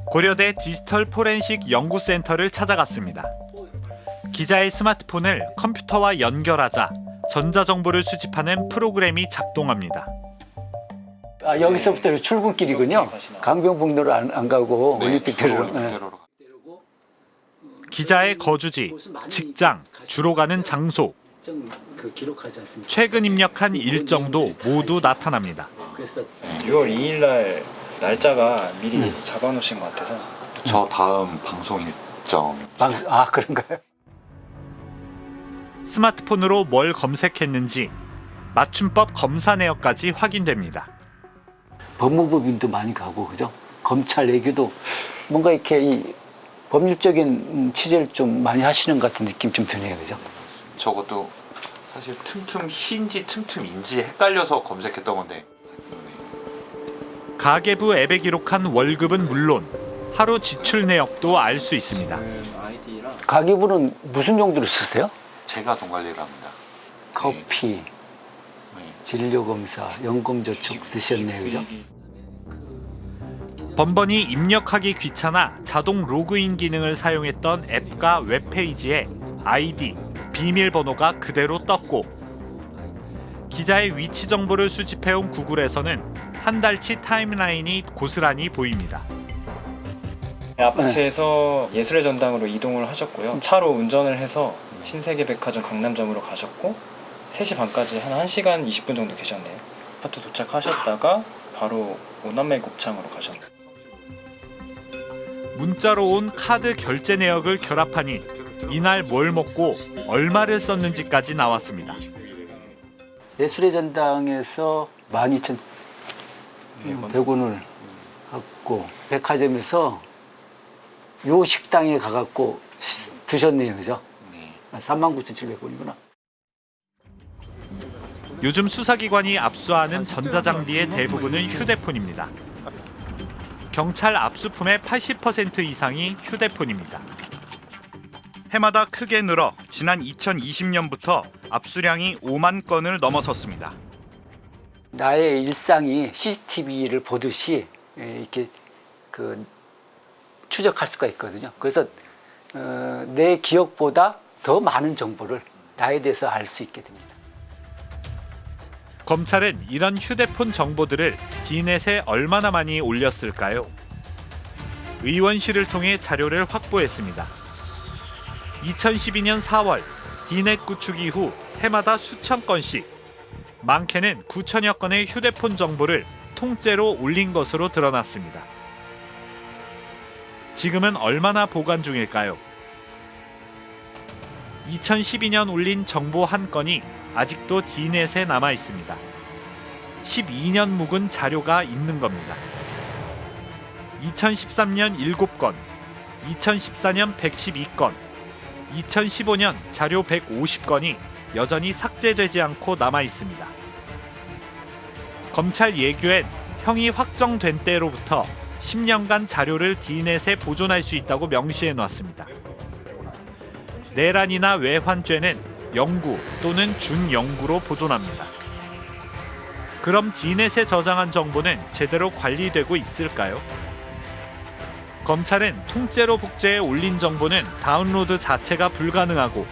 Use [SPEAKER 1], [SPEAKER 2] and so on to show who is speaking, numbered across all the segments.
[SPEAKER 1] 고려대 디지털 포렌식 연구센터를 찾아갔습니다. 기자의 스마트폰을 컴퓨터와 연결하자 전자정보를 수집하는 프로그램이 작동합니다.
[SPEAKER 2] 아, 여기서부터 출근길이군요. 강변북로로 안 가고 올림픽대로. 네.
[SPEAKER 1] 기자의 거주지, 직장, 주로 가는 장소,
[SPEAKER 2] 그 기록하지 않습니까?
[SPEAKER 1] 최근 입력한 일정도 모두 나타납니다.
[SPEAKER 2] 그래서
[SPEAKER 3] 6월 2일 날 날짜가 미리 잡아놓으신 것 같아서
[SPEAKER 4] 저 다음 방송 일정.
[SPEAKER 2] 아, 그런가요?
[SPEAKER 1] 스마트폰으로 뭘 검색했는지 맞춤법 검사 내역까지 확인됩니다.
[SPEAKER 2] 법무법인도 많이 가고 그죠? 검찰 내교도 뭔가 이렇게 이 법률적인 취재를 좀 많이 하시는 것 같은 느낌 좀 드네요, 그죠?
[SPEAKER 4] 저것도 사실 틈틈 희인지 틈틈인지 헷갈려서 검색했던 건데.
[SPEAKER 1] 가계부 앱에 기록한 월급은 물론 하루 지출 내역도 알 수 있습니다.
[SPEAKER 3] 아이디랑
[SPEAKER 2] 가계부는 무슨 용도로 쓰세요?
[SPEAKER 4] 제가 돈 관리를 합니다.
[SPEAKER 2] 커피, 진료검사, 연금저축 쓰셨네요, 그죠?
[SPEAKER 1] 번번이 입력하기 귀찮아 자동 로그인 기능을 사용했던 앱과 웹페이지에 아이디, 비밀번호가 그대로 떴고 기자의 위치 정보를 수집해온 구글에서는 한 달치 타임라인이 고스란히 보입니다.
[SPEAKER 3] 아파트에서 예술의 전당으로 이동을 하셨고요. 차로 운전을 해서 신세계백화점 강남점으로 가셨고 3시 반까지 한 1시간 20분 정도 계셨네요. 아파트 도착하셨다가 바로 오남매 곱창으로 가셨네요.
[SPEAKER 1] 문자로 온 카드 결제 내역을 결합하니 이날 뭘 먹고 얼마를 썼는지까지 나왔습니다.
[SPEAKER 2] 예술의 전당에서 12,100원을 갖고 백화점에서 요 식당에 가갖고 드셨네요, 그죠? 39,700원이구나.
[SPEAKER 1] 요즘 수사기관이 압수하는 전자장비의 대부분은 휴대폰입니다. 경찰 압수품의 80% 이상이 휴대폰입니다. 해마다 크게 늘어 지난 2020년부터 압수량이 5만 건을 넘어섰습니다.
[SPEAKER 2] 나의 일상이 CCTV를 보듯이 이렇게 그 추적할 수가 있거든요. 그래서 내 기억보다 더 많은 정보를 나에 대해서 알 수 있게 됩니다.
[SPEAKER 1] 검찰은 이런 휴대폰 정보들을 디넷에 얼마나 많이 올렸을까요? 의원실을 통해 자료를 확보했습니다. 2012년 4월 디넷 구축 이후 해마다 수천 건씩, 많게는 9천여 건의 휴대폰 정보를 통째로 올린 것으로 드러났습니다. 지금은 얼마나 보관 중일까요? 2012년 올린 정보 한 건이 아직도 디넷에 남아 있습니다. 12년 묵은 자료가 있는 겁니다. 2013년 7건, 2014년 112건, 2015년 자료 150건이 여전히 삭제되지 않고 남아 있습니다. 검찰 예규엔 형이 확정된 때로부터 10년간 자료를 디넷에 보존할 수 있다고 명시해 놨습니다. 내란이나 외환죄는 영구 또는 준영구로 보존합니다. 그럼 디넷에 저장한 정보는 제대로 관리되고 있을까요? 검찰은 통째로 복제해 올린 정보는 다운로드 자체가 불가능하고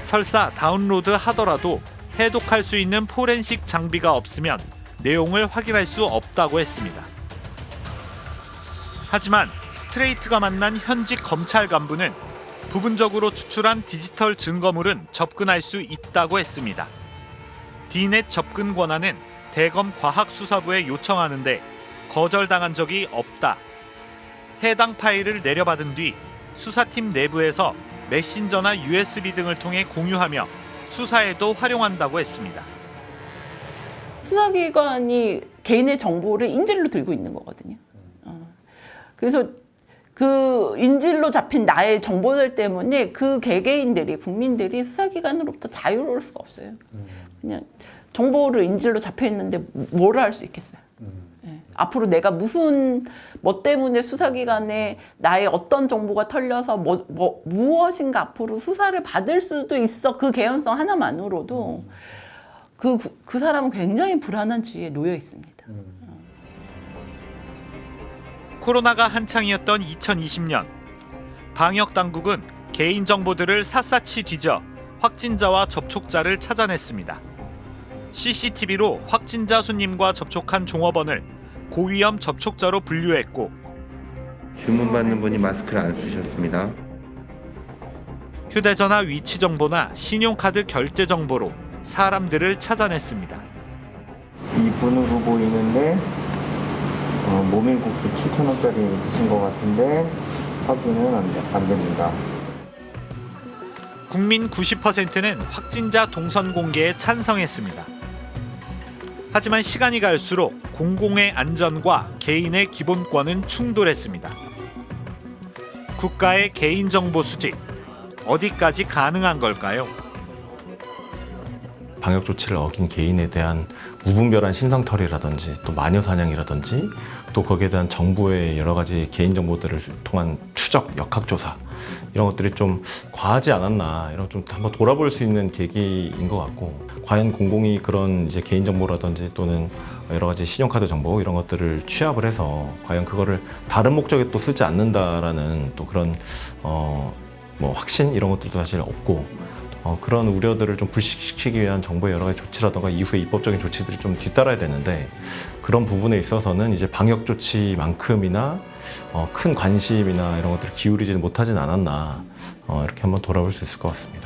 [SPEAKER 1] 설사 다운로드 하더라도 해독할 수 있는 포렌식 장비가 없으면 내용을 확인할 수 없다고 했습니다. 하지만 스트레이트가 만난 현직 검찰 간부는 부분적으로 추출한 디지털 증거물은 접근할 수 있다고 했습니다. 디넷 접근 권한은 대검 과학수사부에 요청하는데 거절당한 적이 없다. 해당 파일을 내려받은 뒤 수사팀 내부에서 메신저나 USB 등을 통해 공유하며 수사에도 활용한다고 했습니다.
[SPEAKER 5] 수사기관이 개인의 정보를 인질로 들고 있는 거거든요. 그래서 그 인질로 잡힌 나의 정보들 때문에 그 개개인들이, 국민들이 수사기관으로부터 자유로울 수가 없어요. 그냥 정보를 인질로 잡혀 있는데 뭘 할 수 있겠어요. 네. 앞으로 내가 뭐 때문에 수사기관에 나의 어떤 정보가 털려서 무엇인가 앞으로 수사를 받을 수도 있어. 그 개연성 하나만으로도 그 사람은 굉장히 불안한 지위에 놓여 있습니다.
[SPEAKER 1] 코로나가 한창이었던 2020년, 방역 당국은 개인 정보들을 샅샅이 뒤져 확진자와 접촉자를 찾아냈습니다. CCTV로 확진자 손님과 접촉한 종업원을 고위험 접촉자로 분류했고,
[SPEAKER 6] 주문받는 분이 마스크를 안 쓰셨습니다.
[SPEAKER 1] 휴대전화 위치 정보나 신용카드 결제 정보로 사람들을 찾아냈습니다.
[SPEAKER 7] 이분으로 보이는데 모밀국수 7,000원짜리 드신 것 같은데 확인은 안 됩니다.
[SPEAKER 1] 국민 90%는 확진자 동선 공개에 찬성했습니다. 하지만 시간이 갈수록 공공의 안전과 개인의 기본권은 충돌했습니다. 국가의 개인정보 수집, 어디까지 가능한 걸까요?
[SPEAKER 8] 방역 조치를 어긴 개인에 대한 무분별한 신상털이라든지 또 마녀 사냥이라든지 또 거기에 대한 정부의 여러 가지 개인 정보들을 통한 추적, 역학조사 이런 것들이 좀 과하지 않았나, 이런 좀 한번 돌아볼 수 있는 계기인 것 같고, 과연 공공이 그런 이제 개인 정보라든지 또는 여러 가지 신용카드 정보 이런 것들을 취합을 해서 과연 그거를 다른 목적에 또 쓰지 않는다라는 또 그런 뭐 확신 이런 것들도 사실 없고, 그런 우려들을 좀 불식시키기 위한 정부의 여러 가지 조치라든가 이후의 입법적인 조치들이 좀 뒤따라야 되는데, 그런 부분에 있어서는 이제 방역 조치만큼이나 큰 관심이나 이런 것들을 기울이지 못하진 않았나, 이렇게 한번 돌아볼 수 있을 것 같습니다.